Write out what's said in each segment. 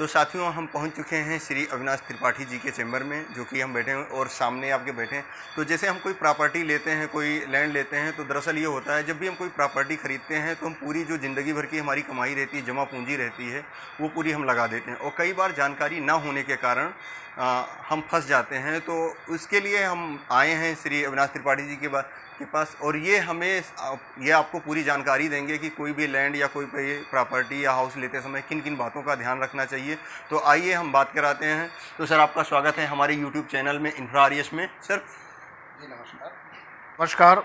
तो साथियों, हम पहुंच चुके हैं श्री अविनाश त्रिपाठी जी के चैम्बर में, जो कि हम बैठे हैं और सामने आपके बैठे हैं। तो जैसे हम कोई प्रॉपर्टी लेते हैं, कोई लैंड लेते हैं, तो दरअसल ये होता है, जब भी हम कोई प्रॉपर्टी खरीदते हैं तो हम पूरी जो ज़िंदगी भर की हमारी कमाई रहती है, जमा पूंजी रहती है, वो पूरी हम लगा देते हैं। और कई बार जानकारी ना होने के कारण हम फंस जाते हैं। तो उसके लिए हम आए हैं श्री अविनाश त्रिपाठी जी के पास, और ये आपको पूरी जानकारी देंगे कि कोई भी लैंड या कोई प्रॉपर्टी या हाउस लेते समय किन किन बातों का ध्यान रखना चाहिए। तो आइए हम बात कराते हैं। तो सर, आपका स्वागत है हमारे यूट्यूब चैनल में, इंफ्रा आरएस में। सर जी नमस्कार। नमस्कार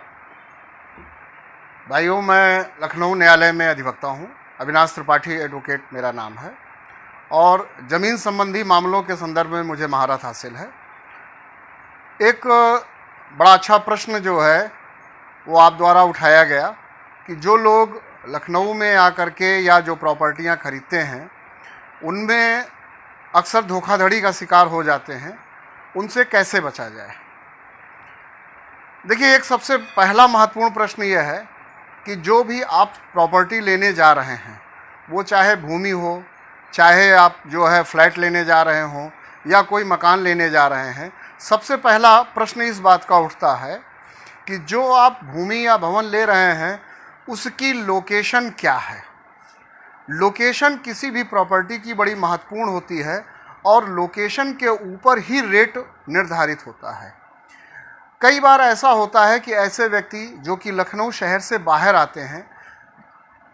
भाइयों, मैं लखनऊ न्यायालय में अधिवक्ता हूँ। अविनाश त्रिपाठी एडवोकेट मेरा नाम है, और ज़मीन संबंधी मामलों के संदर्भ में मुझे महारत हासिल है। एक बड़ा अच्छा प्रश्न जो है वो आप द्वारा उठाया गया कि जो लोग लखनऊ में आकर के या जो प्रॉपर्टियां खरीदते हैं उनमें अक्सर धोखाधड़ी का शिकार हो जाते हैं, उनसे कैसे बचा जाए। देखिए, एक सबसे पहला महत्वपूर्ण प्रश्न यह है कि जो भी आप प्रॉपर्टी लेने जा रहे हैं, वो चाहे भूमि हो, चाहे आप जो है फ्लैट लेने जा रहे हों या कोई मकान लेने जा रहे हैं, सबसे पहला प्रश्न इस बात का उठता है कि जो आप भूमि या भवन ले रहे हैं उसकी लोकेशन क्या है। लोकेशन किसी भी प्रॉपर्टी की बड़ी महत्वपूर्ण होती है, और लोकेशन के ऊपर ही रेट निर्धारित होता है। कई बार ऐसा होता है कि ऐसे व्यक्ति जो कि लखनऊ शहर से बाहर आते हैं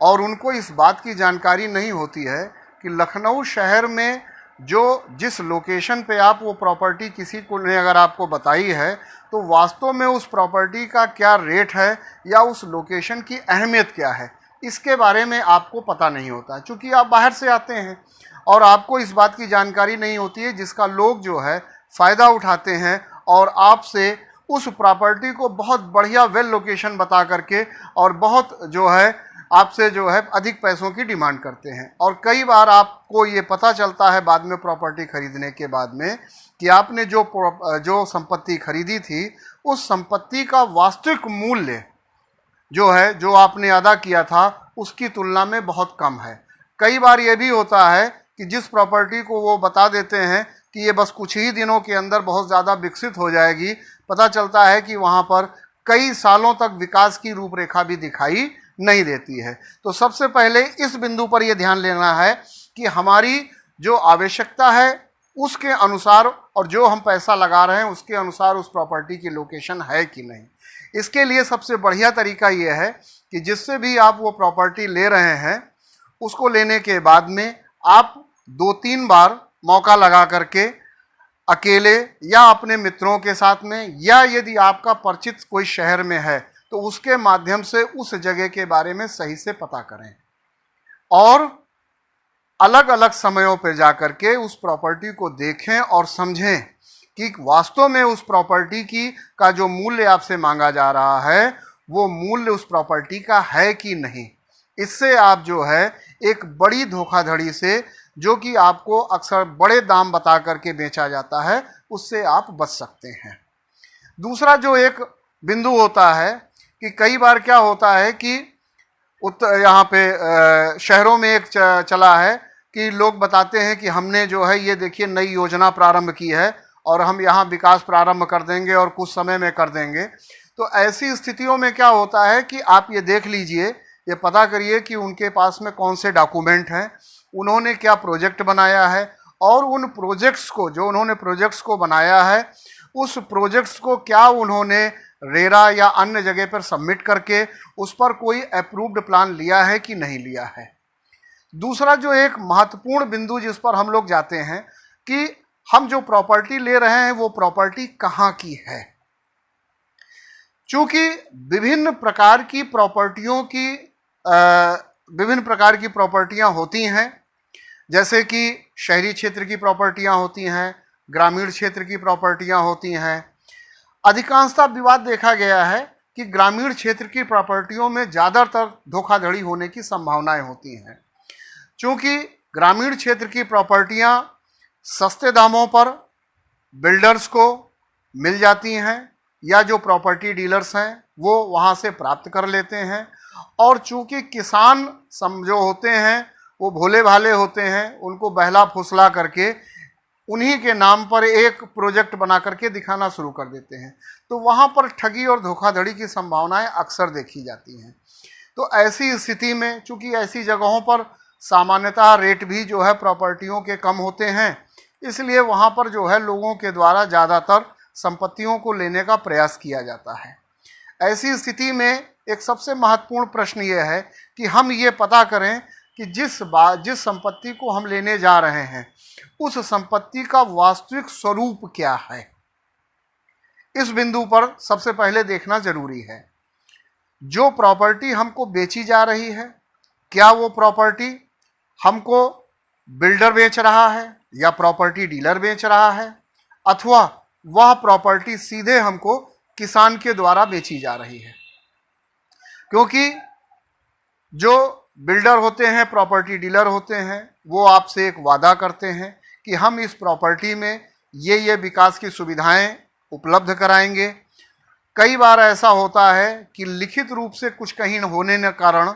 और उनको इस बात की जानकारी नहीं होती है कि लखनऊ शहर में जिस लोकेशन पे आप वो प्रॉपर्टी किसी को ने अगर आपको बताई है, तो वास्तव में उस प्रॉपर्टी का क्या रेट है या उस लोकेशन की अहमियत क्या है, इसके बारे में आपको पता नहीं होता है। चूँकि आप बाहर से आते हैं और आपको इस बात की जानकारी नहीं होती है, जिसका लोग जो है फ़ायदा उठाते हैं और आपसे उस प्रॉपर्टी को बहुत बढ़िया वेल लोकेशन बता करके और बहुत जो है आपसे जो है अधिक पैसों की डिमांड करते हैं। और कई बार आपको ये पता चलता है बाद में प्रॉपर्टी खरीदने के बाद में कि आपने जो संपत्ति खरीदी थी, उस संपत्ति का वास्तविक मूल्य जो है, जो आपने अदा किया था, उसकी तुलना में बहुत कम है। कई बार ये भी होता है कि जिस प्रॉपर्टी को वो बता देते हैं कि ये बस कुछ ही दिनों के अंदर बहुत ज़्यादा विकसित हो जाएगी, पता चलता है कि वहाँ पर कई सालों तक विकास की रूपरेखा भी दिखाई नहीं देती है। तो सबसे पहले इस बिंदु पर यह ध्यान लेना है कि हमारी जो आवश्यकता है उसके अनुसार और जो हम पैसा लगा रहे हैं उसके अनुसार उस प्रॉपर्टी की लोकेशन है कि नहीं। इसके लिए सबसे बढ़िया तरीका यह है कि जिससे भी आप वो प्रॉपर्टी ले रहे हैं, उसको लेने के बाद में आप 2-3 बार मौका लगा करके अकेले या अपने मित्रों के साथ में, या यदि आपका परिचित कोई शहर में है तो उसके माध्यम से उस जगह के बारे में सही से पता करें, और अलग अलग समयों पर जाकर के उस प्रॉपर्टी को देखें और समझें कि वास्तव में उस प्रॉपर्टी का जो मूल्य आपसे मांगा जा रहा है वो मूल्य उस प्रॉपर्टी का है कि नहीं। इससे आप जो है एक बड़ी धोखाधड़ी से, जो कि आपको अक्सर बड़े दाम बता करके बेचा जाता है, उससे आप बच सकते हैं। दूसरा जो एक बिंदु होता है कि कई बार क्या होता है कि यहाँ पे शहरों में एक चला है कि लोग बताते हैं कि हमने जो है ये देखिए नई योजना प्रारंभ की है और हम यहाँ विकास प्रारंभ कर देंगे और कुछ समय में कर देंगे। तो ऐसी स्थितियों में क्या होता है कि आप ये देख लीजिए, ये पता करिए कि उनके पास में कौन से डॉक्यूमेंट हैं, उन्होंने क्या प्रोजेक्ट बनाया है, और उन प्रोजेक्ट्स को, जो उन्होंने प्रोजेक्ट्स को बनाया है, उस प्रोजेक्ट्स को क्या उन्होंने रेरा या अन्य जगह पर सबमिट करके उस पर कोई अप्रूव्ड प्लान लिया है कि नहीं लिया है। दूसरा जो एक महत्वपूर्ण बिंदु जिस पर हम लोग जाते हैं कि हम जो प्रॉपर्टी ले रहे हैं वो प्रॉपर्टी कहाँ की है। चूंकि विभिन्न प्रकार की प्रॉपर्टियां होती हैं, जैसे कि शहरी क्षेत्र की प्रॉपर्टियां होती हैं, ग्रामीण क्षेत्र की प्रॉपर्टियां होती हैं। अधिकांशतः विवाद देखा गया है कि ग्रामीण क्षेत्र की प्रॉपर्टियों में ज़्यादातर धोखाधड़ी होने की संभावनाएं होती हैं, क्योंकि ग्रामीण क्षेत्र की प्रॉपर्टियां सस्ते दामों पर बिल्डर्स को मिल जाती हैं, या जो प्रॉपर्टी डीलर्स हैं वो वहाँ से प्राप्त कर लेते हैं। और चूंकि किसान जो होते हैं वो भोले भाले होते हैं, उनको बहला फुसला करके उन्हीं के नाम पर एक प्रोजेक्ट बना करके दिखाना शुरू कर देते हैं। तो वहाँ पर ठगी और धोखाधड़ी की संभावनाएं अक्सर देखी जाती हैं। तो ऐसी स्थिति में चूंकि ऐसी जगहों पर सामान्यतः रेट भी जो है प्रॉपर्टियों के कम होते हैं, इसलिए वहाँ पर जो है लोगों के द्वारा ज़्यादातर संपत्तियों को लेने का प्रयास किया जाता है। ऐसी स्थिति में एक सबसे महत्वपूर्ण प्रश्न ये है कि हम ये पता करें कि जिस संपत्ति को हम लेने जा रहे हैं उस संपत्ति का वास्तविक स्वरूप क्या है। इस बिंदु पर सबसे पहले देखना जरूरी है, जो प्रॉपर्टी हमको बेची जा रही है, क्या वो प्रॉपर्टी हमको बिल्डर बेच रहा है या प्रॉपर्टी डीलर बेच रहा है, अथवा वह प्रॉपर्टी सीधे हमको किसान के द्वारा बेची जा रही है। क्योंकि जो बिल्डर होते हैं, प्रॉपर्टी डीलर होते हैं, वो आपसे एक वादा करते हैं कि हम इस प्रॉपर्टी में ये विकास की सुविधाएं उपलब्ध कराएंगे। कई बार ऐसा होता है कि लिखित रूप से कुछ कहीं होने के कारण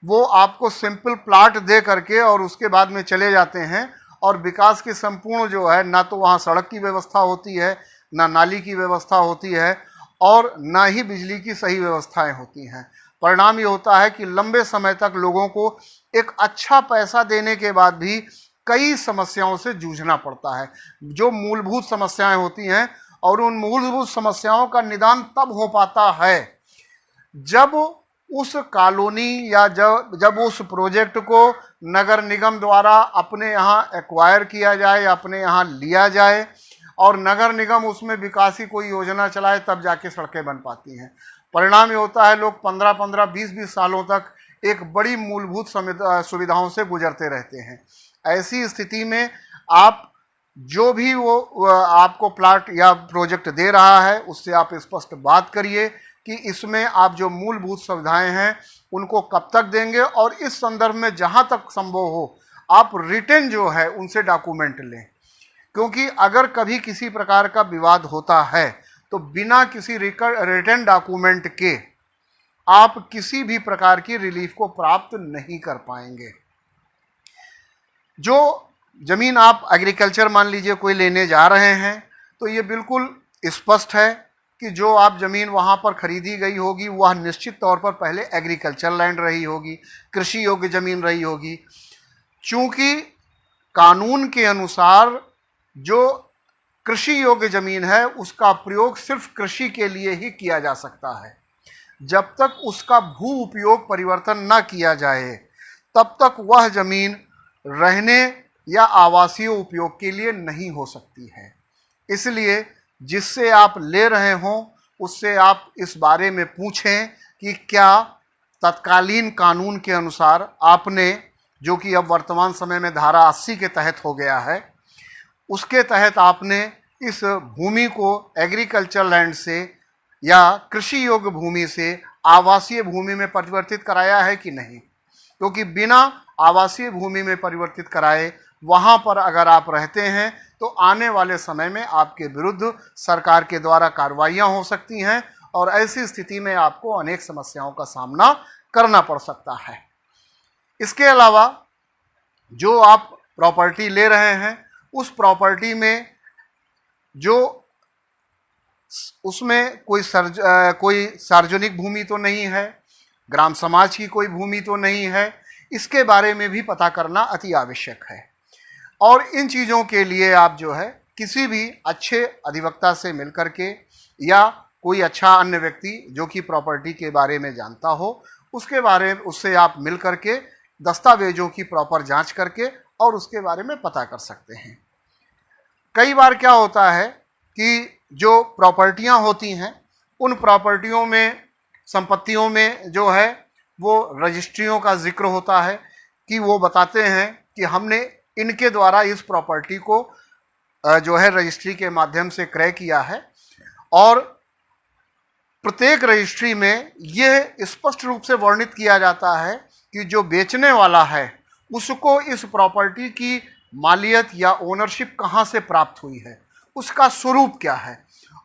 वो आपको सिंपल प्लाट दे करके और उसके बाद में चले जाते हैं, और विकास की संपूर्ण जो है, ना तो वहाँ सड़क की व्यवस्था होती है, ना नाली की व्यवस्था होती है, और ना ही बिजली की सही व्यवस्थाएं होती हैं। परिणाम ये होता है कि लंबे समय तक लोगों को एक अच्छा पैसा देने के बाद भी कई समस्याओं से जूझना पड़ता है, जो मूलभूत समस्याएं होती हैं। और उन मूलभूत समस्याओं का निदान तब हो पाता है जब उस कॉलोनी या जब उस प्रोजेक्ट को नगर निगम द्वारा अपने यहाँ एक्वायर किया जाए, अपने यहाँ लिया जाए, और नगर निगम उसमें विकास की कोई योजना चलाए, तब जाके सड़कें बन पाती हैं। परिणाम ये होता है लोग 15-15, 20-20 सालों तक एक बड़ी मूलभूत सुविधाओं से गुजरते रहते हैं। ऐसी स्थिति में आप जो भी वो आपको प्लाट या प्रोजेक्ट दे रहा है उससे आप स्पष्ट बात करिए कि इसमें आप जो मूलभूत सुविधाएं हैं उनको कब तक देंगे, और इस संदर्भ में जहां तक संभव हो आप रिटन जो है उनसे डॉक्यूमेंट लें। क्योंकि अगर कभी किसी प्रकार का विवाद होता है तो बिना किसी रिटन डॉक्यूमेंट के आप किसी भी प्रकार की रिलीफ को प्राप्त नहीं कर पाएंगे। जो जमीन आप एग्रीकल्चर मान लीजिए कोई लेने जा रहे हैं, तो ये बिल्कुल स्पष्ट है कि जो आप ज़मीन वहाँ पर खरीदी गई होगी वह निश्चित तौर पर पहले एग्रीकल्चर लैंड रही होगी, कृषि योग्य ज़मीन रही होगी। चूँकि कानून के अनुसार जो कृषि योग्य ज़मीन है उसका प्रयोग सिर्फ कृषि के लिए ही किया जा सकता है। जब तक उसका भू उपयोग परिवर्तन न किया जाए तब तक वह ज़मीन रहने या आवासीय उपयोग के लिए नहीं हो सकती है। इसलिए जिससे आप ले रहे हों उससे आप इस बारे में पूछें कि क्या तत्कालीन कानून के अनुसार आपने, जो कि अब वर्तमान समय में धारा 80 के तहत हो गया है, उसके तहत आपने इस भूमि को एग्रीकल्चर लैंड से या कृषि योग्य भूमि से आवासीय भूमि में परिवर्तित कराया है कि नहीं। क्योंकि बिना आवासीय भूमि में परिवर्तित कराए वहाँ पर अगर आप रहते हैं तो आने वाले समय में आपके विरुद्ध सरकार के द्वारा कार्रवाइयाँ हो सकती हैं, और ऐसी स्थिति में आपको अनेक समस्याओं का सामना करना पड़ सकता है। इसके अलावा जो आप प्रॉपर्टी ले रहे हैं उस प्रॉपर्टी में जो उसमें कोई सार्वजनिक भूमि तो नहीं है, ग्राम समाज की कोई भूमि तो नहीं है, इसके बारे में भी पता करना अति आवश्यक है। और इन चीज़ों के लिए आप जो है किसी भी अच्छे अधिवक्ता से मिल करके या कोई अच्छा अन्य व्यक्ति जो कि प्रॉपर्टी के बारे में जानता हो उससे आप मिल करके दस्तावेजों की प्रॉपर जांच करके और उसके बारे में पता कर सकते हैं। कई बार क्या होता है कि जो प्रॉपर्टियां होती हैं उन प्रॉपर्टियों में, संपत्तियों में जो है वो रजिस्ट्रियों का जिक्र होता है कि वो बताते हैं कि हमने इनके द्वारा इस प्रॉपर्टी को जो है रजिस्ट्री के माध्यम से क्रय किया है, और प्रत्येक रजिस्ट्री में यह स्पष्ट रूप से वर्णित किया जाता है कि जो बेचने वाला है उसको इस प्रॉपर्टी की मालियत या ओनरशिप कहाँ से प्राप्त हुई है, उसका स्वरूप क्या है।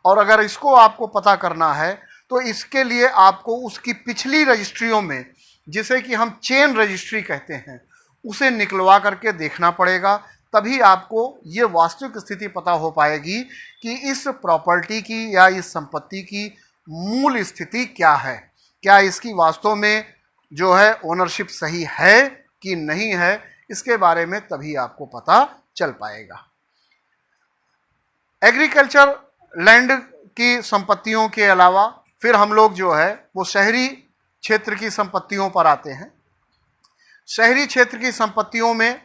और अगर इसको आपको पता करना है तो इसके लिए आपको उसकी पिछली रजिस्ट्रियों में, जिसे कि हम चेन रजिस्ट्री कहते हैं, उसे निकलवा करके देखना पड़ेगा, तभी आपको ये वास्तविक स्थिति पता हो पाएगी कि इस प्रॉपर्टी की या इस संपत्ति की मूल स्थिति क्या है, क्या इसकी वास्तव में जो है ओनरशिप सही है कि नहीं है, इसके बारे में तभी आपको पता चल पाएगा। एग्रीकल्चर लैंड की संपत्तियों के अलावा फिर हम लोग जो है वो शहरी क्षेत्र की संपत्तियों पर आते हैं। शहरी क्षेत्र की संपत्तियों में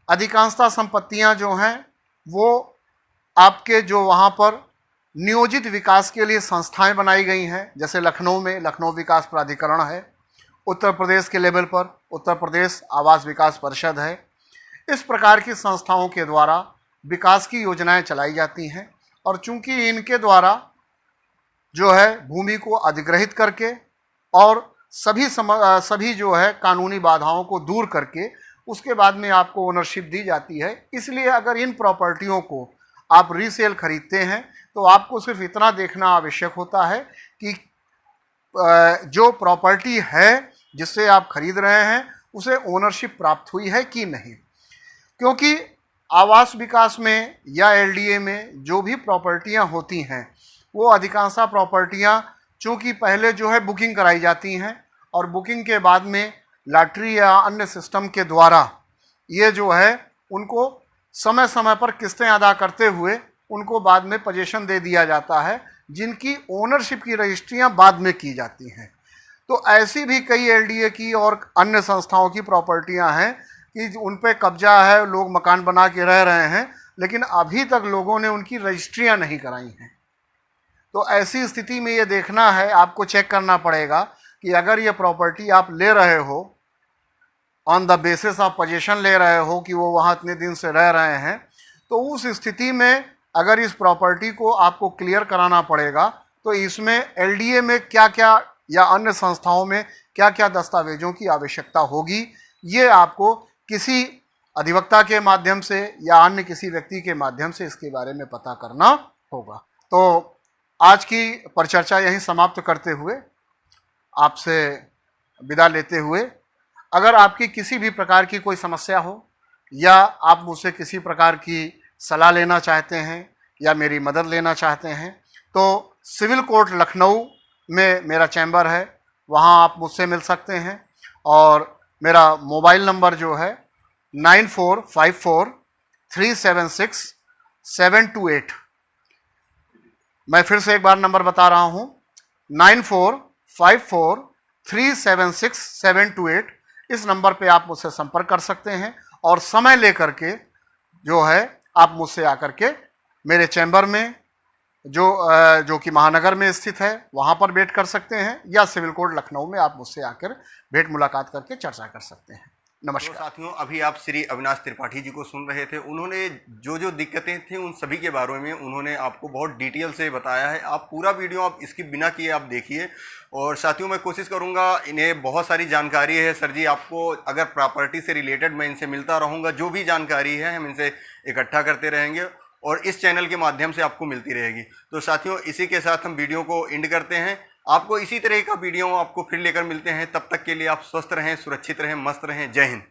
अधिकांशतः संपत्तियां जो हैं वो आपके जो वहाँ पर नियोजित विकास के लिए संस्थाएं बनाई गई हैं, जैसे लखनऊ में लखनऊ विकास प्राधिकरण है, उत्तर प्रदेश के लेवल पर उत्तर प्रदेश आवास विकास परिषद है। इस प्रकार की संस्थाओं के द्वारा विकास की योजनाएं चलाई जाती हैं और चूंकि इनके द्वारा जो है भूमि को अधिग्रहित करके और सभी जो है कानूनी बाधाओं को दूर करके उसके बाद में आपको ओनरशिप दी जाती है। इसलिए अगर इन प्रॉपर्टियों को आप रीसेल खरीदते हैं तो आपको सिर्फ इतना देखना आवश्यक होता है कि जो प्रॉपर्टी है जिससे आप खरीद रहे हैं उसे ओनरशिप प्राप्त हुई है कि नहीं, क्योंकि आवास विकास में या एलडीए में जो भी प्रॉपर्टियां होती हैं वो अधिकांशतः प्रॉपर्टियां चूँकि पहले जो है बुकिंग कराई जाती हैं और बुकिंग के बाद में लॉटरी या अन्य सिस्टम के द्वारा ये जो है उनको समय समय पर किस्तें अदा करते हुए उनको बाद में पोजीशन दे दिया जाता है, जिनकी ओनरशिप की रजिस्ट्रियां बाद में की जाती हैं। तो ऐसी भी कई एलडीए की और अन्य संस्थाओं की प्रॉपर्टियां हैं कि उन पे कब्जा है, लोग मकान बना के रह रहे हैं, लेकिन अभी तक लोगों ने उनकी रजिस्ट्रियां नहीं कराई हैं। तो ऐसी स्थिति में ये देखना है, आपको चेक करना पड़ेगा कि अगर ये प्रॉपर्टी आप ले रहे हो on the basis of position ले रहे हो कि वो वहाँ इतने दिन से रह रहे हैं, तो उस स्थिति में अगर इस प्रॉपर्टी को आपको क्लियर कराना पड़ेगा तो इसमें एलडीए में क्या क्या या अन्य संस्थाओं में क्या क्या दस्तावेजों की आवश्यकता होगी, ये आपको किसी अधिवक्ता के माध्यम से या अन्य किसी व्यक्ति के माध्यम से इसके बारे में पता करना होगा। तो आज की परिचर्चा यहीं समाप्त करते हुए आपसे विदा लेते हुए, अगर आपकी किसी भी प्रकार की कोई समस्या हो या आप मुझसे किसी प्रकार की सलाह लेना चाहते हैं या मेरी मदद लेना चाहते हैं तो सिविल कोर्ट लखनऊ में मेरा चैम्बर है, वहाँ आप मुझसे मिल सकते हैं। और मेरा मोबाइल नंबर जो है 9454376728। मैं फिर से एक बार नंबर बता रहा हूँ 9454376728। इस नंबर पे आप मुझसे संपर्क कर सकते हैं और समय लेकर के जो है आप मुझसे आकर के मेरे चैम्बर में जो कि महानगर में स्थित है वहाँ पर भेंट कर सकते हैं, या सिविल कोर्ट लखनऊ में आप मुझसे आकर भेंट मुलाकात करके चर्चा कर सकते हैं। नमस्कार। तो साथियों, अभी आप श्री अविनाश त्रिपाठी जी को सुन रहे थे। उन्होंने जो दिक्कतें थी उन सभी के बारे में उन्होंने आपको बहुत डिटेल से बताया है। आप पूरा वीडियो आप इसकी बिना किए आप देखिए। और साथियों, मैं कोशिश करूंगा, इन्हें बहुत सारी जानकारी है सर जी, आपको अगर प्रॉपर्टी से रिलेटेड मैं इनसे मिलता रहूँगा, जो भी जानकारी है हम इनसे इकट्ठा करते रहेंगे और इस चैनल के माध्यम से आपको मिलती रहेगी। तो साथियों, इसी के साथ हम वीडियो को एंड करते हैं। आपको इसी तरह का वीडियो आपको फिर लेकर मिलते हैं। तब तक के लिए आप स्वस्थ रहें, सुरक्षित रहें, मस्त रहें। जय हिंद।